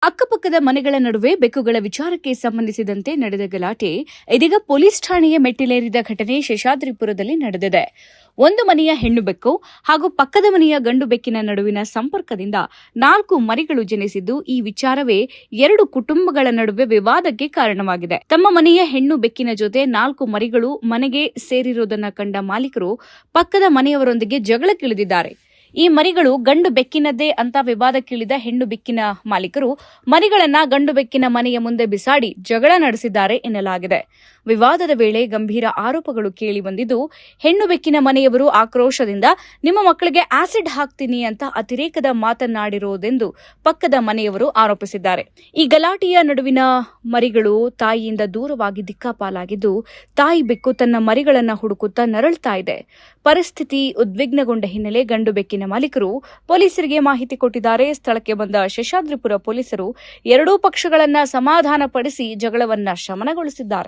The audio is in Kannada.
ಅಕ್ಕಪಕ್ಕದ ಮನೆಗಳ ನಡುವೆ ಬೆಕ್ಕುಗಳ ವಿಚಾರಕ್ಕೆ ಸಂಬಂಧಿಸಿದಂತೆ ನಡೆದ ಗಲಾಟೆ ಇದೀಗ ಪೊಲೀಸ್ ಠಾಣೆಯ ಮೆಟ್ಟಿಲೇರಿದ ಘಟನೆ ಶೇಷಾದ್ರಿಪುರದಲ್ಲಿ ನಡೆದಿದೆ. ಒಂದು ಮನೆಯ ಹೆಣ್ಣು ಬೆಕ್ಕು ಹಾಗೂ ಪಕ್ಕದ ಮನೆಯ ಗಂಡು ಬೆಕ್ಕಿನ ನಡುವಿನ ಸಂಪರ್ಕದಿಂದ 4 ಮರಿಗಳು ಜನಿಸಿದ್ದು, ಈ ವಿಚಾರವೇ 2 ಕುಟುಂಬಗಳ ನಡುವೆ ವಿವಾದಕ್ಕೆ ಕಾರಣವಾಗಿದೆ. ತಮ್ಮ ಮನೆಯ ಹೆಣ್ಣು ಬೆಕ್ಕಿನ ಜೊತೆ 4 ಮರಿಗಳು ಮನೆಗೆ ಸೇರಿರುವುದನ್ನು ಕಂಡ ಮಾಲೀಕರು ಪಕ್ಕದ ಮನೆಯವರೊಂದಿಗೆ ಜಗಳಕ್ಕಿಳಿದಿದ್ದಾರೆ. ಈ ಮರಿಗಳು ಗಂಡು ಬೆಕ್ಕಿನದ್ದೇ ಅಂತ ವಿವಾದಕ್ಕಿಳಿದ ಹೆಣ್ಣು ಬೆಕ್ಕಿನ ಮಾಲೀಕರು ಮರಿಗಳನ್ನ ಗಂಡು ಬೆಕ್ಕಿನ ಮನೆಯ ಮುಂದೆ ಬಿಸಾಡಿ ಜಗಳ ನಡೆಸಿದ್ದಾರೆ ಎನ್ನಲಾಗಿದೆ. ವಿವಾದದ ವೇಳೆ ಗಂಭೀರ ಆರೋಪಗಳು ಕೇಳಿ ಬಂದಿದ್ದು, ಹೆಣ್ಣು ಬೆಕ್ಕಿನ ಮನೆಯವರು ಆಕ್ರೋಶದಿಂದ ನಿಮ್ಮ ಮಕ್ಕಳಿಗೆ ಆಸಿಡ್ ಹಾಕ್ತೀನಿ ಅಂತ ಅತಿರೇಕದ ಮಾತನಾಡಿರುವುದೆಂದು ಪಕ್ಕದ ಮನೆಯವರು ಆರೋಪಿಸಿದ್ದಾರೆ. ಈ ಗಲಾಟೆಯ ನಡುವಿನ ಮರಿಗಳು ತಾಯಿಯಿಂದ ದೂರವಾಗಿ ದಿಕ್ಕಾಪಾಲಾಗಿದ್ದು, ತಾಯಿ ಬೆಕ್ಕು ತನ್ನ ಮರಿಗಳನ್ನ ಹುಡುಕುತ್ತಾ ನರಳ್ತಾ ಇದೆ. ಪರಿಸ್ಥಿತಿ ಉದ್ವಿಗ್ನಗೊಂಡ ಹಿನ್ನೆಲೆ ಗಂಡು ಬೆಕ್ಕಿನ ಮಾಲೀಕರು ಪೊಲೀಸರಿಗೆ ಮಾಹಿತಿ ಕೊಟ್ಟಿದ್ದಾರೆ. ಸ್ಥಳಕ್ಕೆ ಬಂದ ಶೇಷಾದ್ರಿಪುರ ಪೊಲೀಸರು ಎರಡೂ ಪಕ್ಷಗಳನ್ನ ಸಮಾಧಾನಪಡಿಸಿ ಜಗಳವನ್ನ ಶಮನಗೊಳಿಸಿದ್ದಾರೆ.